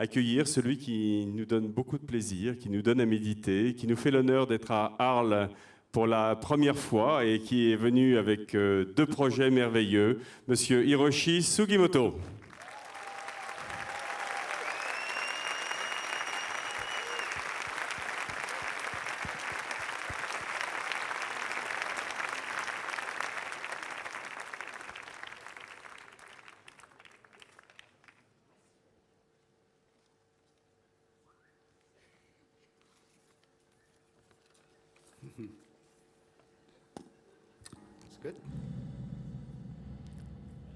accueillir celui qui nous donne beaucoup de plaisir, qui nous donne à méditer, qui nous fait l'honneur d'être à Arles pour la première fois et qui est venu avec deux projets merveilleux, Monsieur Hiroshi Sugimoto. It's good.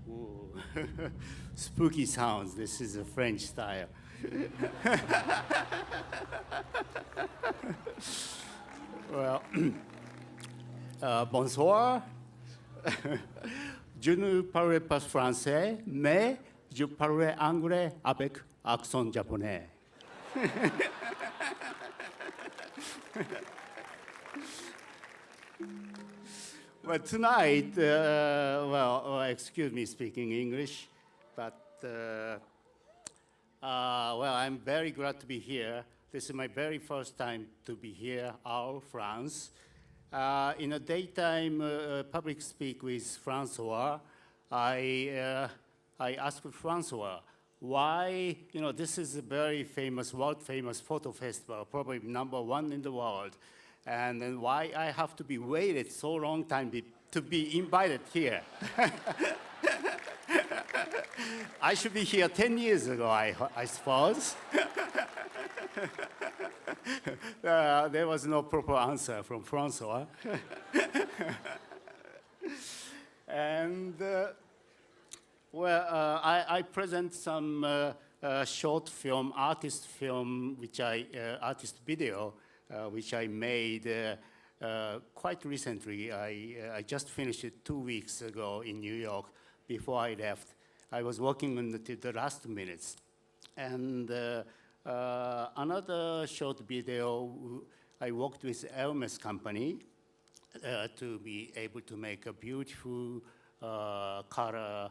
Ooh. Spooky sounds. This is a French style. Well, bonsoir. Je ne parle pas français, mais je parle anglais avec accent japonais. Well, tonight, excuse me speaking English, but, well, I'm very glad to be here. This is my very first time to be here, Arles, France. In a daytime public speak with Francois, I asked Francois, why, this is a very famous, world-famous photo festival, probably #1 in the world. And then why I have to be waited so long time to be invited here. I should be here 10 years ago, I suppose. There was no proper answer from Francois. And, I present some short film, artist video, which I made quite recently. I just finished it 2 weeks ago in New York before I left. I was working on the last minutes. And another short video, I worked with Arles company to be able to make a beautiful color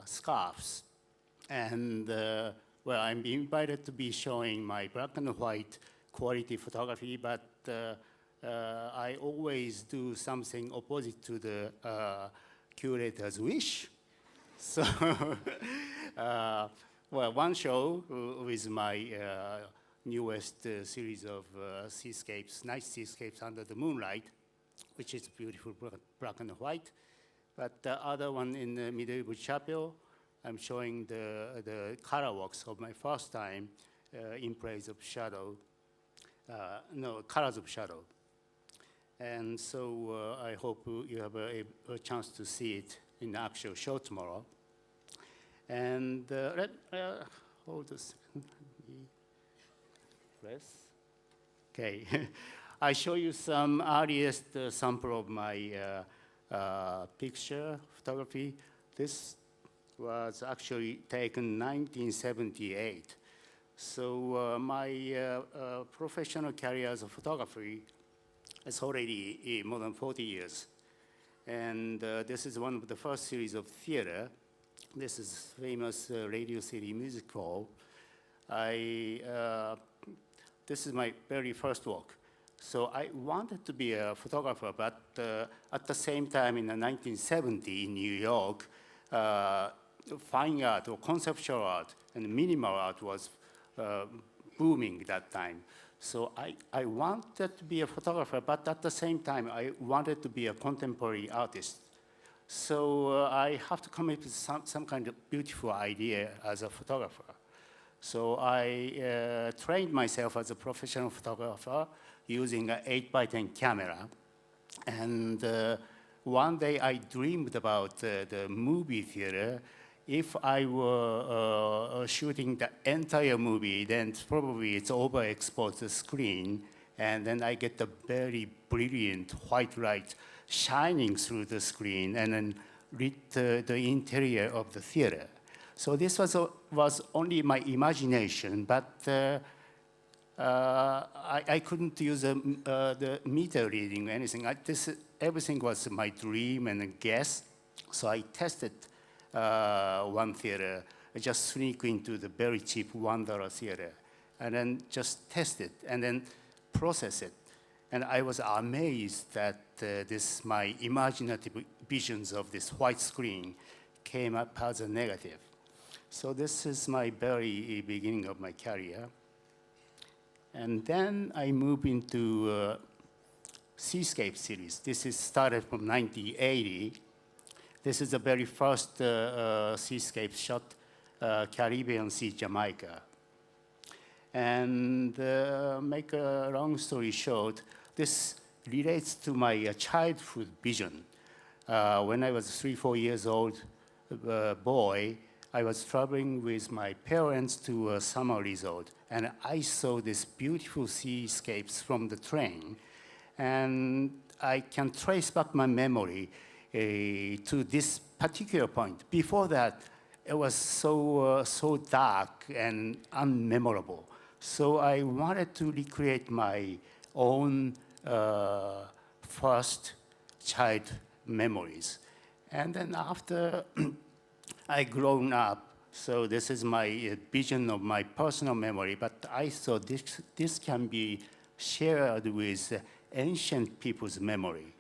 scarves. And I'm being invited to be showing my black and white quality photography, but I always do something opposite to the curator's wish. So, one show with my newest series of seascapes, night seascapes under the moonlight, which is beautiful black and white. But the other one in the medieval chapel, I'm showing the color works of my first time in place of shadow. Colors of shadow. And so I hope you have a chance to see it in the actual show tomorrow. And hold a second. Press. Okay. I show you some earliest sample of my picture photography. This was actually taken 1978. So my professional career as a photographer is already more than 40 years. And this is one of the first series of theater. This is famous Radio City Music Hall. This is my very first work. So I wanted to be a photographer, but at the same time in 1970 in New York, fine art or conceptual art and minimal art was booming that time. So I wanted to be a photographer, but at the same time, I wanted to be a contemporary artist. So I have to come up with some kind of beautiful idea as a photographer. So I trained myself as a professional photographer using an 8x10 camera. And one day I dreamed about the movie theater. If I were shooting the entire movie, then probably it's overexposed the screen, and then I get the very brilliant white light shining through the screen and then lit the interior of the theater. So this was only my imagination, but I couldn't use the meter reading or anything. Everything was my dream and a guess. So I tested one theater I just sneak into the very cheap $1 theater and then just test it and then process it. And I was amazed that my imaginative visions of this white screen came up as a negative. So this is my very beginning of my career. And then I moved into Seascape series. This is started from 1980. This is the very first seascape shot, Caribbean Sea, Jamaica. And make a long story short, this relates to my childhood vision. When I was 3-4 years old boy, I was traveling with my parents to a summer resort, and I saw these beautiful seascapes from the train. And I can trace back my memory to this particular point. Before that, it was so dark and unmemorable. So I wanted to recreate my own first child memories. And then after I grown up, so this is my vision of my personal memory, but I thought this can be shared with ancient people's memory.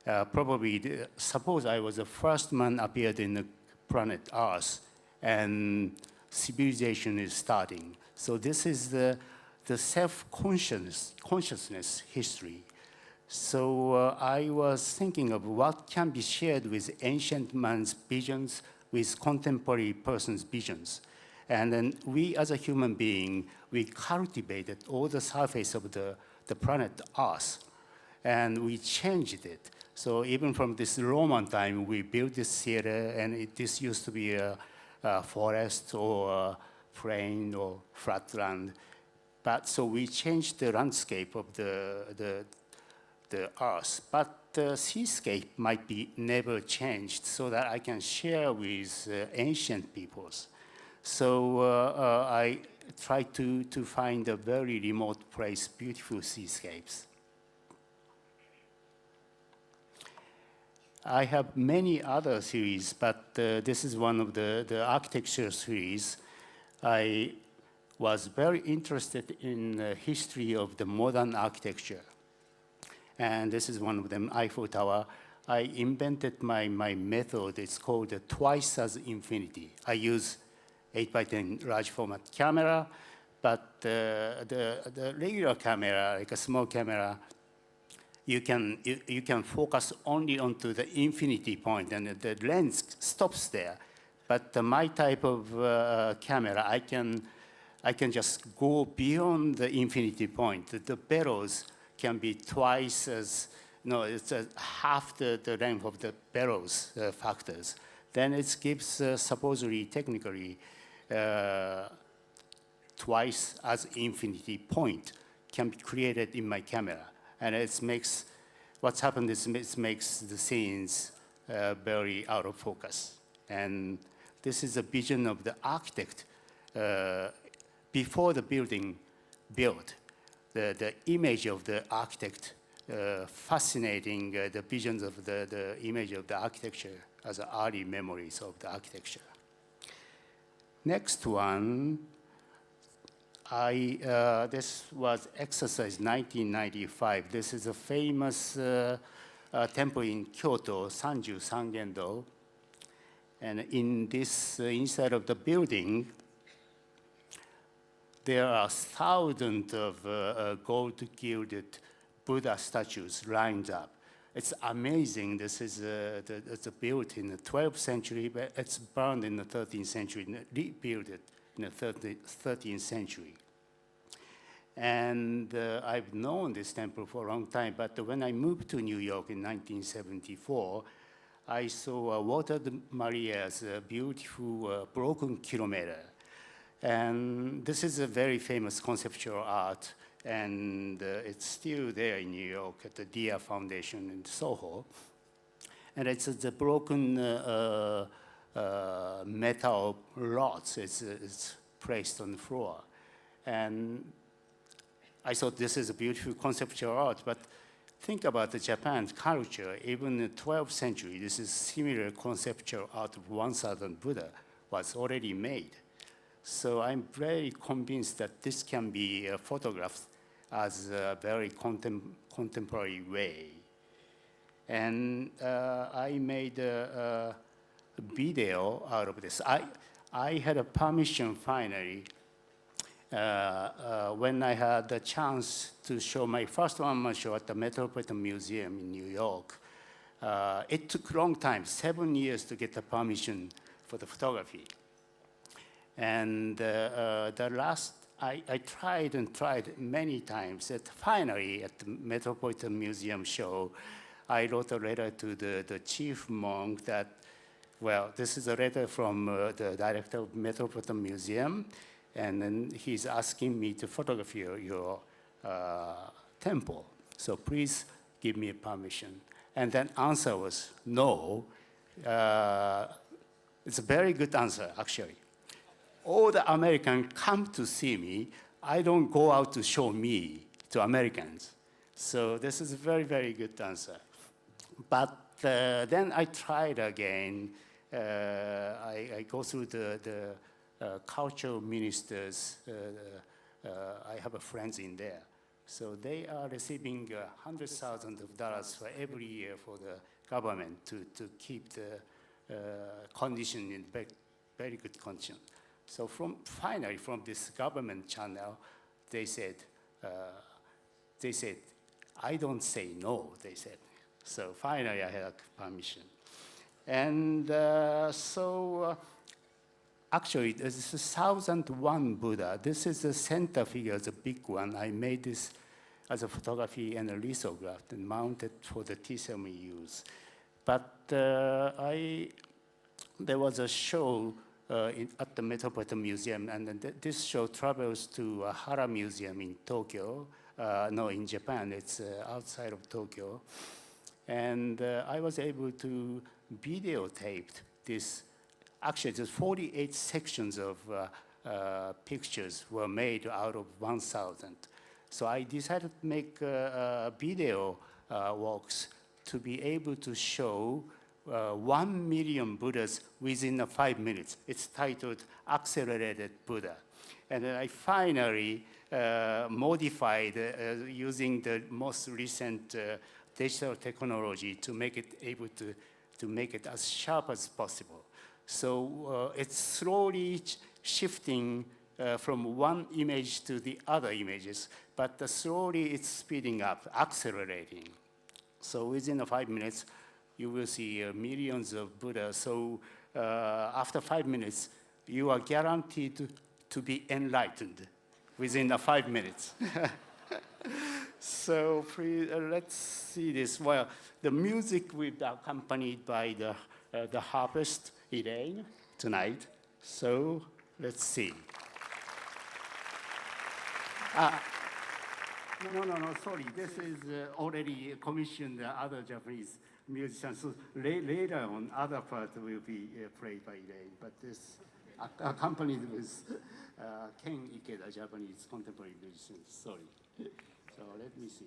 Probably, suppose I was the first man appeared in the planet Arles, and civilization is starting. So this is the self-consciousness history. So I was thinking of what can be shared with ancient man's visions, with contemporary person's visions. And then we as a human being, we cultivated all the surface of the planet Earth, and we changed it. So even from this Roman time, we built this theater, and this used to be a forest or a plain or flat land. But so we changed the landscape of the Earth. But the seascape might be never changed, so that I can share with ancient peoples. So I tried to find a very remote place, beautiful seascapes. I have many other series, but this is one of the architecture series. I was very interested in the history of the modern architecture. And this is one of them, Eiffel Tower. I invented my method. It's called twice as infinity. I use 8x10 large format camera, but the regular camera, like a small camera, you can focus only onto the infinity point, and the lens stops there. But my type of camera, I can just go beyond the infinity point. The bellows can be twice as, no, it's half the length of the bellows factors. Then it gives supposedly, technically, twice as infinity point can be created in my camera. And it makes, what's happened is it makes the scenes very out of focus. And this is a vision of the architect before the building built. The image of the architect, fascinating the visions of the image of the architecture as early memories of the architecture. Next one, this was exercise 1995. This is a famous temple in Kyoto, Sanju Sangendo. And in this, inside of the building, there are thousands of gold-gilded Buddha statues lined up. It's amazing. This is it's built in the 12th century, but it's burned in the 13th century, and rebuilt in the 13th century. And I've known this temple for a long time, but when I moved to New York in 1974, I saw Walter de Maria's beautiful broken kilometer. And this is a very famous conceptual art, and it's still there in New York at the Dia Foundation in Soho. And it's the broken metal rods. It's placed on the floor. And I thought this is a beautiful conceptual art, but think about the Japan's culture. Even in the 12th century, this is similar conceptual art of 1,000 Buddha was already made. So I'm very convinced that this can be photographed as a very contemporary way. And I made a video out of this. I had a permission finally when I had the chance to show my first one-man show at the Metropolitan Museum in New York. It took a long time, 7 years to get the permission for the photography. And I tried and tried many times. That finally, at the Metropolitan Museum show, I wrote a letter to the chief monk that, well, this is a letter from the director of Metropolitan Museum, and then he's asking me to photograph your temple. So please give me a permission. And then answer was no. It's a very good answer, actually. All the Americans come to see me. I don't go out to show me to Americans. So this is a very, very good answer. But then I tried again. I go through the cultural ministers. I have friends in there. So they are receiving hundreds of thousands of dollars for every year for the government to keep the condition in very good condition. So finally, from this government channel, they said, I don't say no, they said. So finally, I had permission. And actually, this is 1001 Buddha. This is the center figure, the big one. I made this as a photography and a lithograph and mounted for the T-cell use. But there was a show at the Metropolitan Museum, and this show travels to Hara Museum in Tokyo. No, in Japan, it's outside of Tokyo. And I was able to videotape this. Actually, there's 48 sections of pictures were made out of 1,000. So I decided to make video works to be able to show 1 million Buddhas within 5 minutes. It's titled Accelerated Buddha. And then I finally modified using the most recent digital technology to make it able to make it as sharp as possible. So it's slowly shifting from one image to the other images, but slowly it's speeding up, accelerating. So within 5 minutes, you will see millions of Buddhas. So after 5 minutes, you are guaranteed to be enlightened within 5 minutes. So let's see this. Well, the music will be accompanied by the harpist, Elaine, tonight. So let's see. No, sorry. This is already commissioned other Japanese musicians. So later on, other part will be played by Elaine. But this accompanied with Ken Ikeda, Japanese contemporary musician. Sorry. So let me see.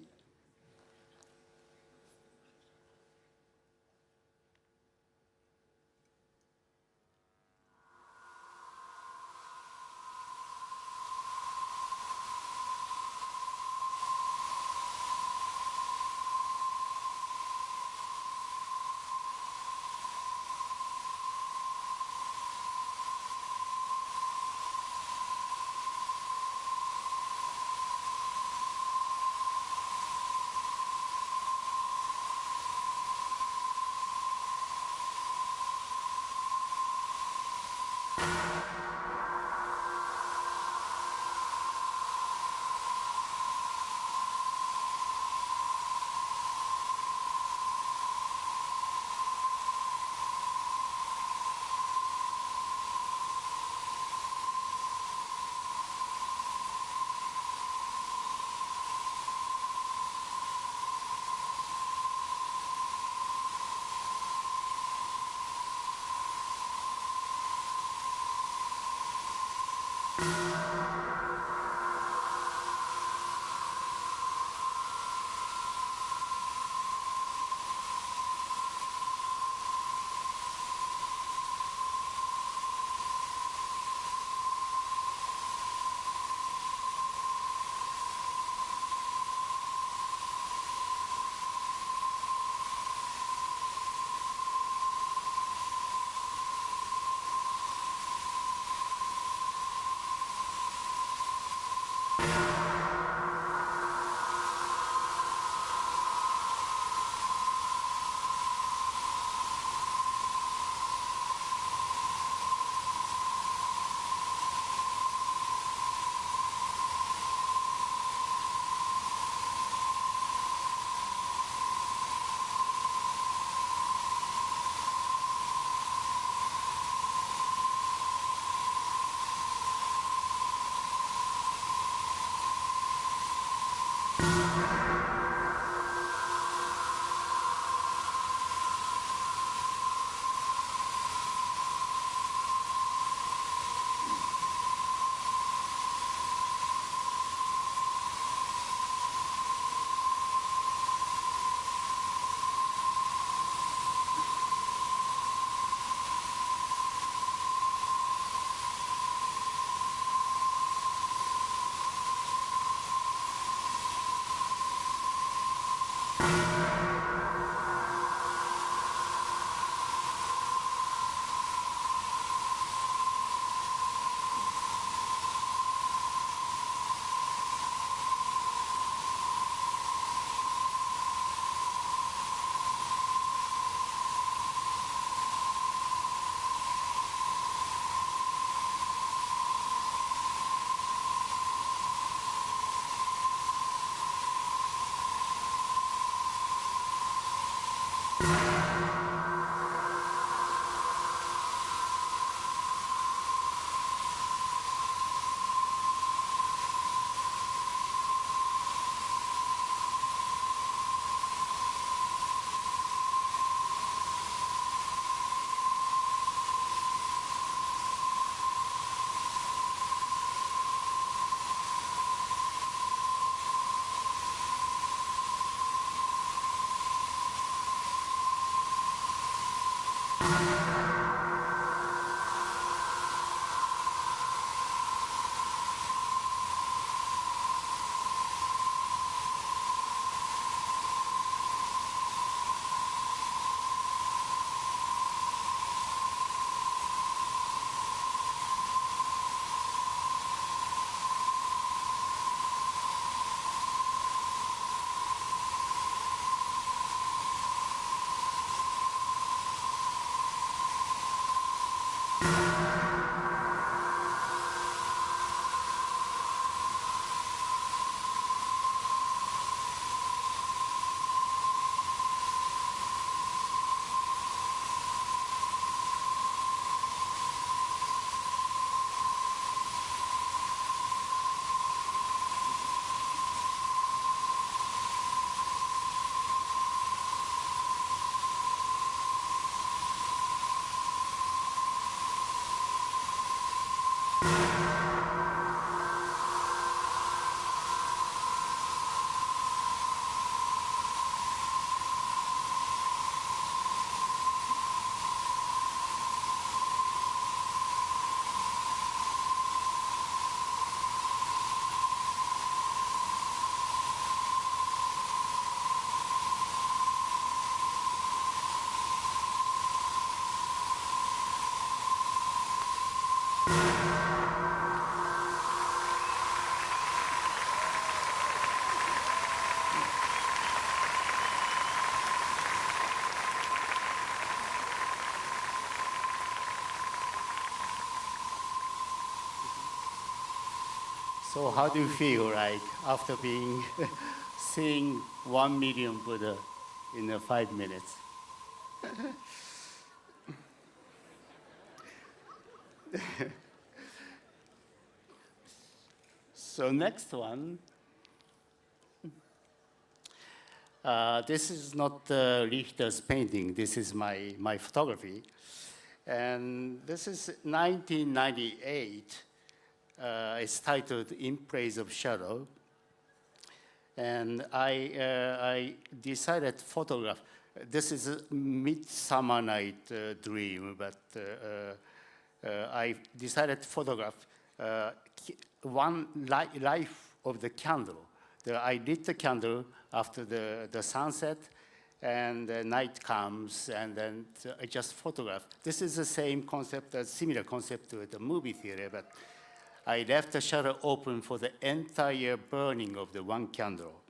So how do you feel like after being seeing 1 million Buddha in 5 minutes? So next one. This is not Richter's painting. This is my photography. And this is 1998. It's titled In Praise of Shadow. And I decided to photograph. This is a Midsummer Night Dream, but I decided to photograph one life of the candle. I lit the candle after the sunset, and the night comes, and then I just photograph. This is the same concept, a similar concept to the movie theater, but I left the shutter open for the entire burning of the one candle.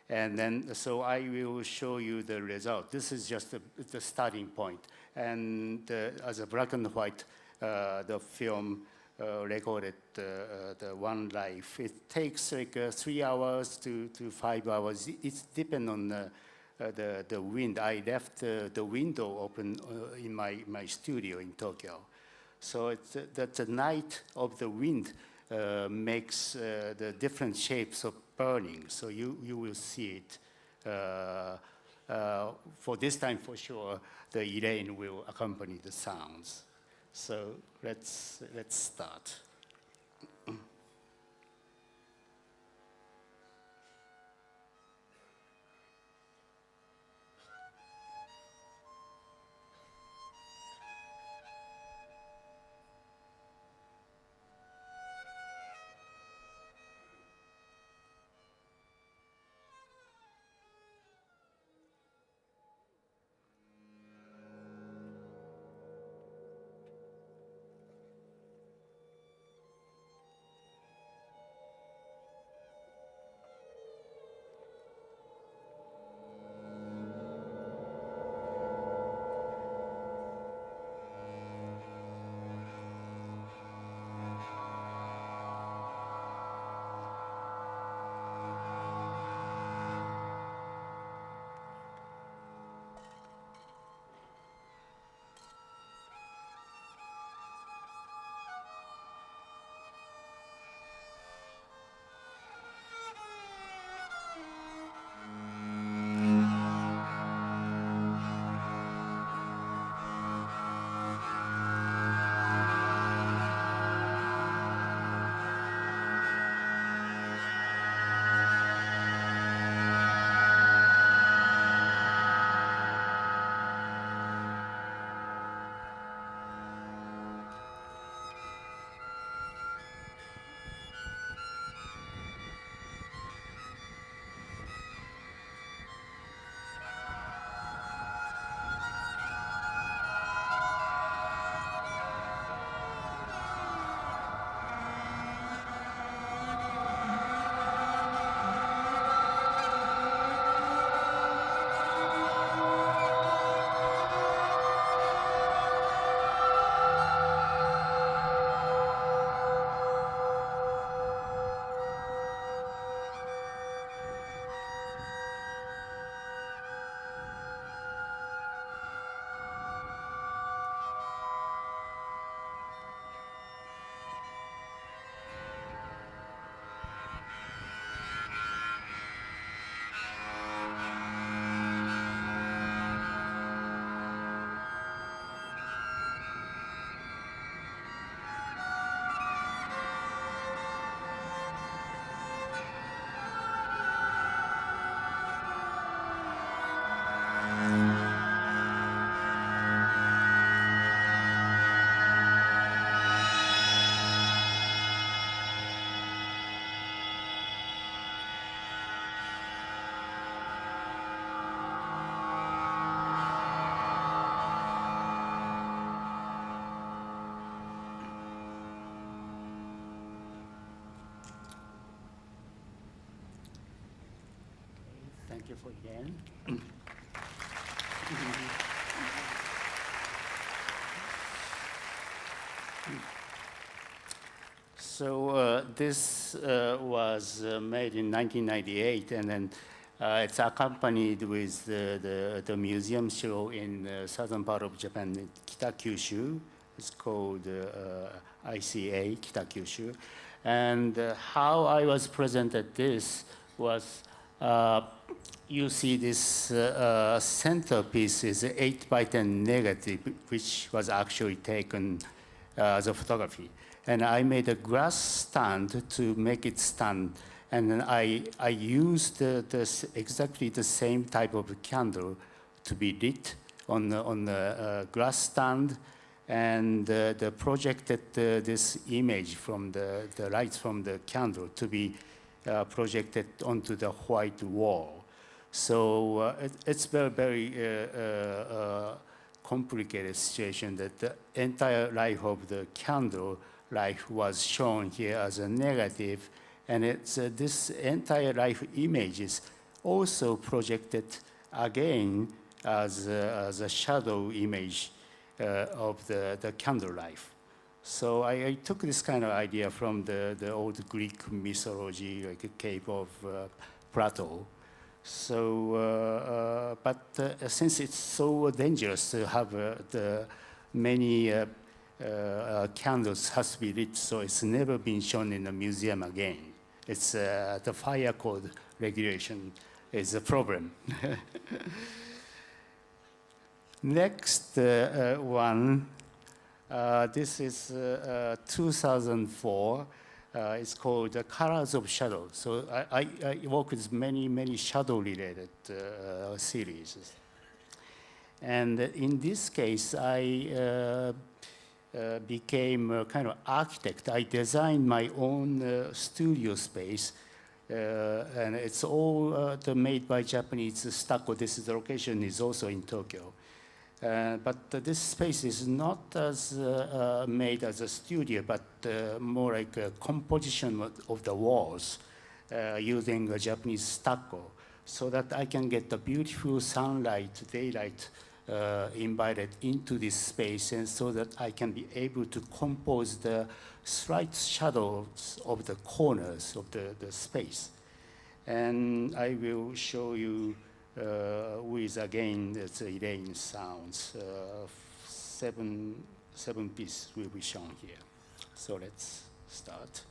And then, so I will show you the result. This is just the starting point. And as a black and white, the film recorded the one life. It takes like 3 hours to 5 hours. It's depends on the wind. I left the window open in my studio in Tokyo. So it's that the night of the wind makes the different shapes of burning. So you will see it. For this time, for sure, the Elaine will accompany the sounds. So let's start. Thank you for again. So this was made in 1998, and then it's accompanied with the museum show in southern part of Japan, Kita-Kyushu. It's called ICA, Kita-Kyushu. And how I was presented this was, you see this centerpiece is 8 by 10 negative, which was actually taken as a photography. And I made a glass stand to make it stand. And then I used exactly the same type of candle to be lit on the glass stand, and the projected this image from the lights from the candle to be projected onto the white wall. So it's very, very complicated situation that the entire life of the candle life was shown here as a negative, and it's this entire life image is also projected again as a shadow image of the candle life. So I took this kind of idea from the old Greek mythology, like a cave of Plato. So, but since it's so dangerous to have the many candles has to be lit, so it's never been shown in a museum again. It's the fire code regulation is a problem. Next one, this is 2004. It's called The Colors of Shadow. So I work with many shadow-related series. And in this case, I became a kind of architect. I designed my own studio space, and it's all made by Japanese stucco. This is the location is also in Tokyo. But this space is not as made as a studio, but more like a composition of the walls using a Japanese stucco, so that I can get the beautiful sunlight, daylight invited into this space, and so that I can be able to compose the slight shadows of the corners of the space. And I will show you with, again, it's Elaine sounds. Seven pieces will be shown here. So let's start.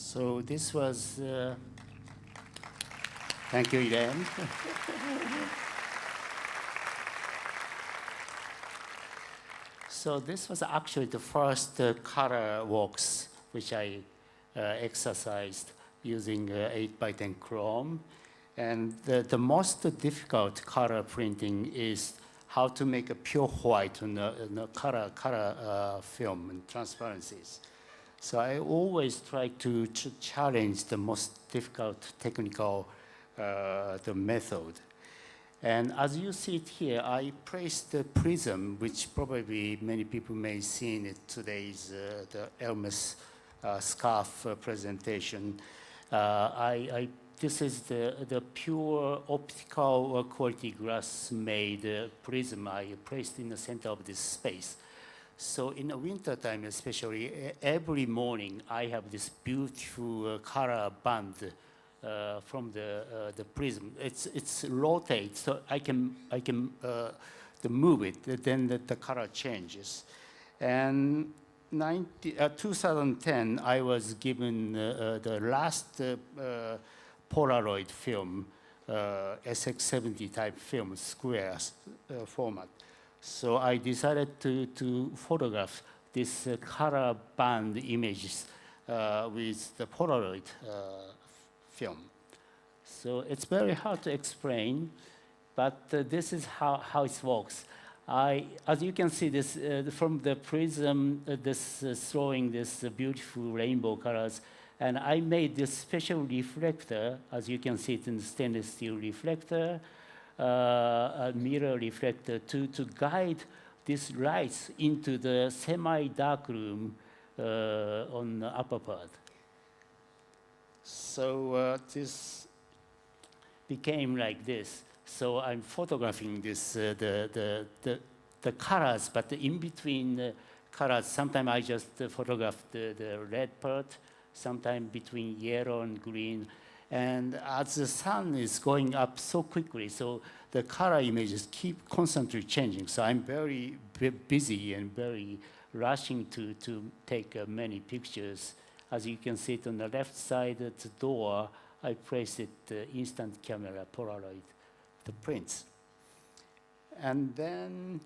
So this was, thank you, Elaine. So this was actually the first color walks which I exercised using 8x10 chrome. And the most difficult color printing is how to make a pure white on the color film and transparencies. So I always try to challenge the most difficult technical the method. And as you see it here, I placed the prism, which probably many people may see in today's the Hermes scarf presentation. This is the pure optical quality glass made prism I placed in the center of this space. So in the winter time especially, every morning I have this beautiful color band from the prism. It's rotates, so I can move it, then the color changes. And 2010, I was given the last Polaroid film, SX70 type film, square format. So I decided to photograph this color band images with the Polaroid film. So it's very hard to explain, but this is how it works. As you can see, this from the prism, throwing this beautiful rainbow colors, and I made this special reflector, as you can see it in the stainless steel reflector, a mirror reflector to guide these lights into the semi-dark room on the upper part. So this became like this. So I'm photographing this the colors, but in between the colors, sometimes I just photograph the red part, sometimes between yellow and green. And as the sun is going up so quickly, so the color images keep constantly changing. So I'm very busy and very rushing to take many pictures. As you can see it on the left side at the door, I placed it instant camera Polaroid, the prints. And then,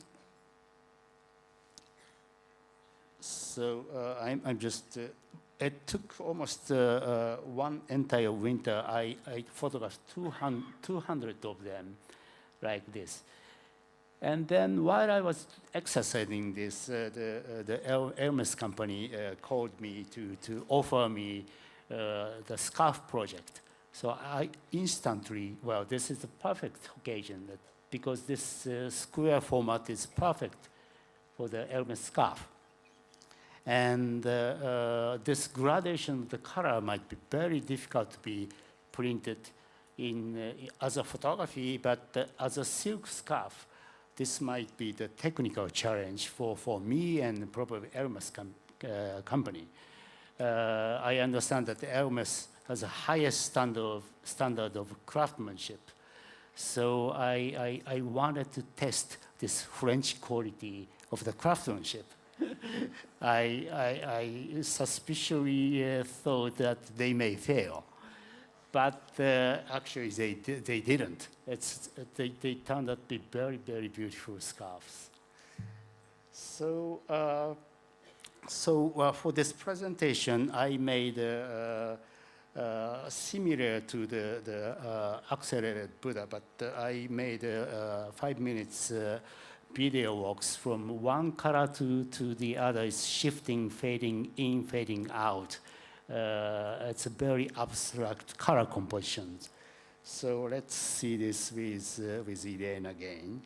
so I'm just, it took almost one entire winter. I photographed 200 of them like this. And then while I was exercising this, the Hermes company called me to offer me the scarf project. So I instantly, well, this is the perfect occasion because this square format is perfect for the Hermes scarf. And this gradation of the color might be very difficult to be printed as a photography, but as a silk scarf, this might be the technical challenge for me and probably Hermes company. I understand that Hermes has the highest standard of craftsmanship. So I wanted to test this French quality of the craftsmanship. I suspiciously thought that they may fail. But actually, they didn't. They turned out to be very, very beautiful scarves. So, for this presentation, I made similar to the accelerated Buddha, but I made 5 minutes video walks from one color to the other. It's shifting, fading in, fading out. It's a very abstract color composition. So let's see this with Elaine again.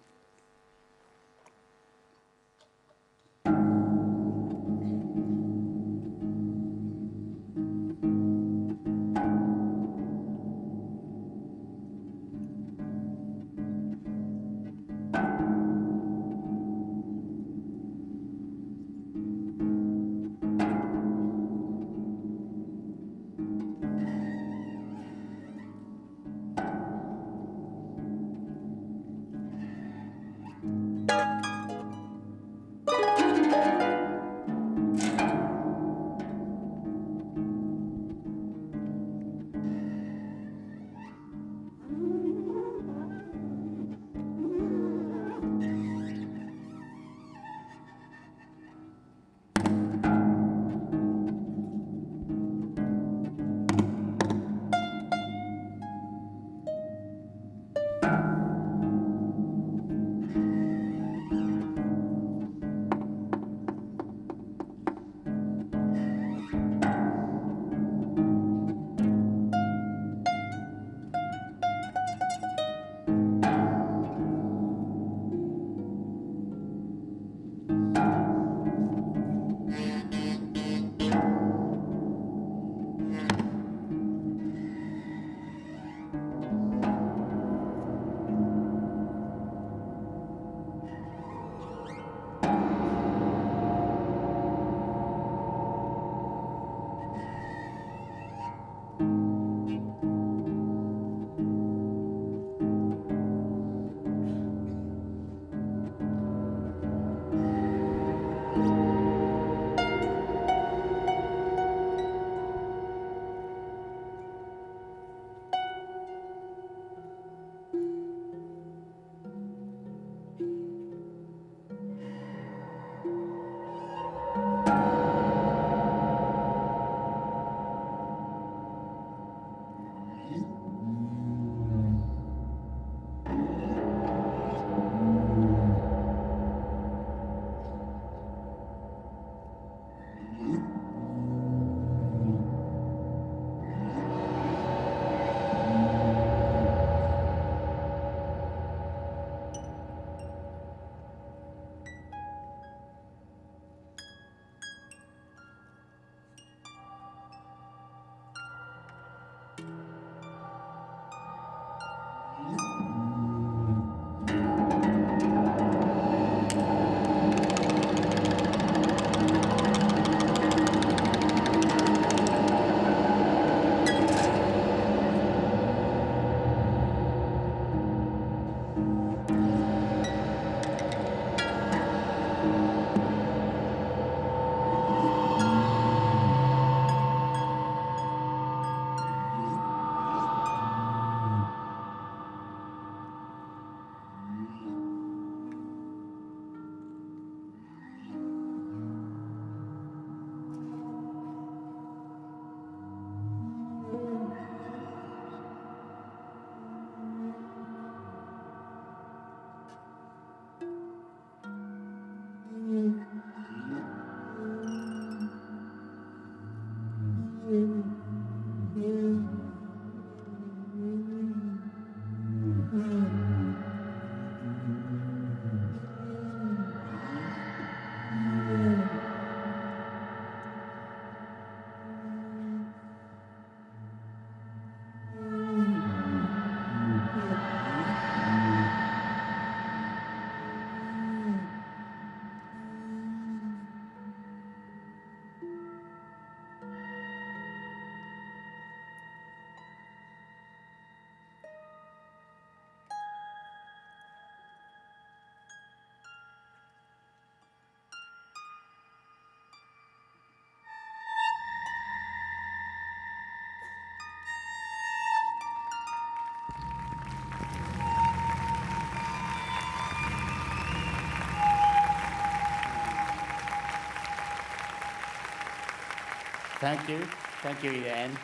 Thank you, Ian.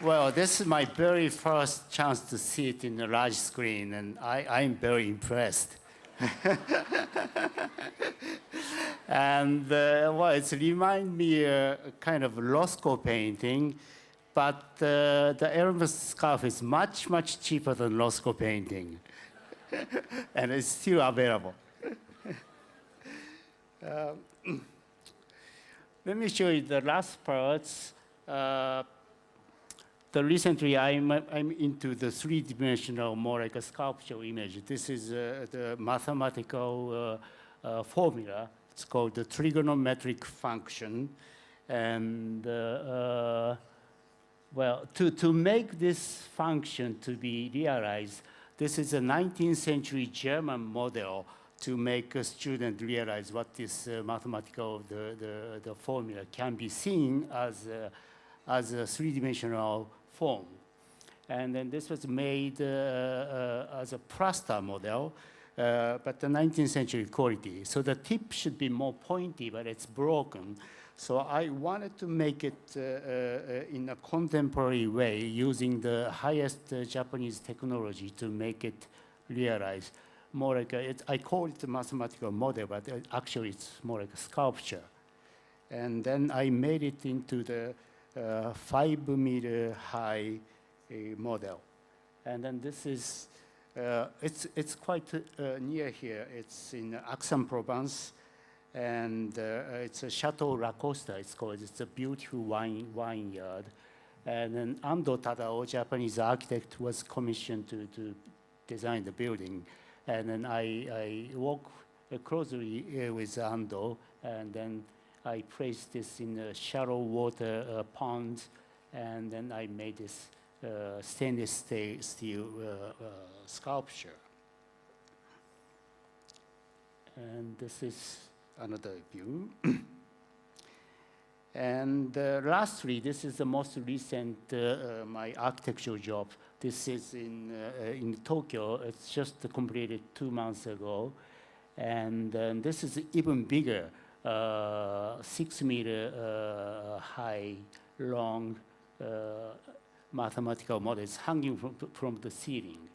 Well, this is my very first chance to see it in a large screen, and I'm very impressed. And well, it's remind me a kind of Roscoe painting, but the Elmer's scarf is much, much cheaper than Roscoe painting, and it's still available. Let me show you the last parts. Recently, I'm into the three-dimensional, more like a sculpture image. This is the mathematical formula. It's called the trigonometric function. And well, to make this function to be realized, this is a 19th century German model to make a student realize what this mathematical, the formula can be seen as a three-dimensional form. And then this was made as a plaster model, but the 19th century quality. So the tip should be more pointy, but it's broken. So I wanted to make it in a contemporary way using the highest Japanese technology to make it realize. More like I call it a mathematical model, but actually it's more like a sculpture. And then I made it into the 5-meter high model. And then this is, it's quite near here. It's in Aix-en-Provence, and it's a Chateau Lacosta, it's called. It's a beautiful vineyard. And then Ando Tadao, Japanese architect, was commissioned to design the building. And then I work closely with Ando, and then I placed this in a shallow water pond, and then I made this stainless steel sculpture. And this is another view. And lastly, this is the most recent my architectural job. This is in Tokyo. It's just completed 2 months ago. And this is even bigger, 6-meter high, long mathematical models hanging from the ceiling.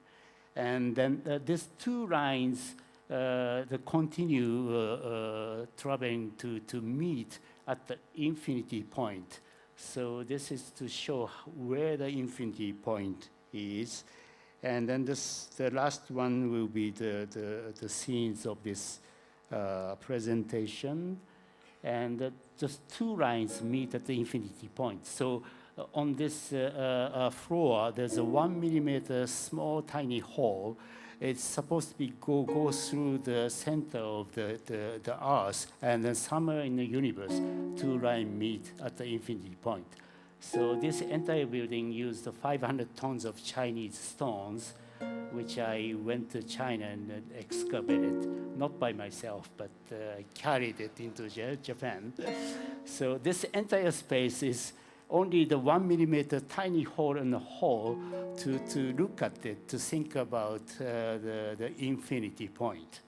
And then these 2 lines they continue traveling to meet at the infinity point. So this is to show where the infinity point is. And then the last one will be the scenes of this presentation. And just 2 lines meet at the infinity point. So on this floor, there's a 1 millimeter small tiny hole. It's supposed to go through the center of the Earth, and then somewhere in the universe, 2 lines meet at the infinity point. So this entire building used 500 tons of Chinese stones, which I went to China and excavated, not by myself, but carried it into Japan. So this entire space is only the 1 millimeter tiny hole in the hole to look at it, to think about the infinity point.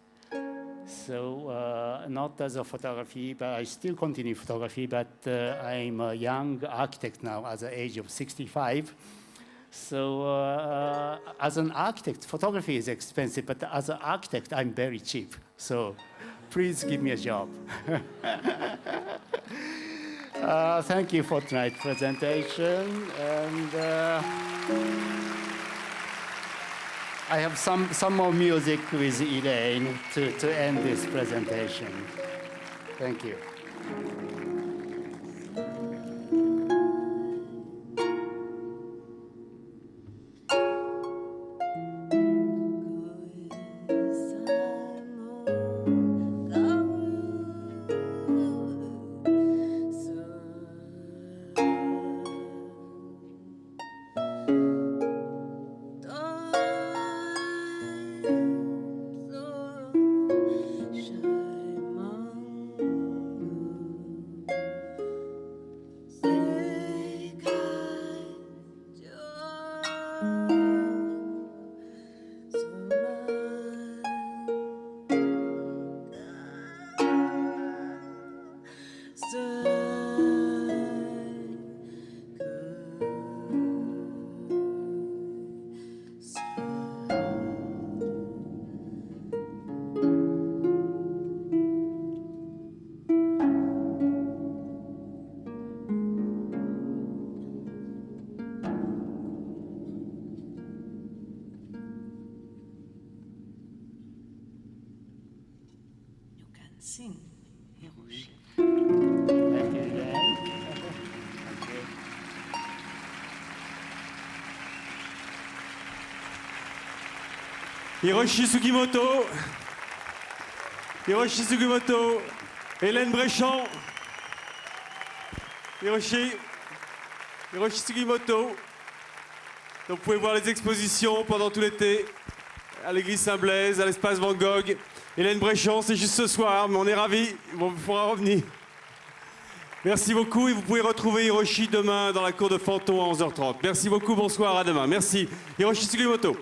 So not as a photography, but I still continue photography, but I'm a young architect now at the age of 65. So as an architect, photography is expensive, but as an architect, I'm very cheap. So please give me a job. Thank you for tonight's presentation. And I have some more music with Elaine to end this presentation. Thank you. Sing, Hiroshi. Thank you, Elaine. Thank you. Hiroshi Sugimoto, Hiroshi Sugimoto, Hélène Bréchamp, Hiroshi Sugimoto. Donc vous pouvez voir les expositions pendant tout l'été à l'église Saint-Blaise, à l'espace Van Gogh. Hélène Bréchamp, c'est juste ce soir, mais on est ravis, on pourra revenir. Merci beaucoup et vous pouvez retrouver Hiroshi demain dans la cour de Phantom à 11h30. Merci beaucoup, bonsoir, à demain. Merci. Hiroshi Sugimoto.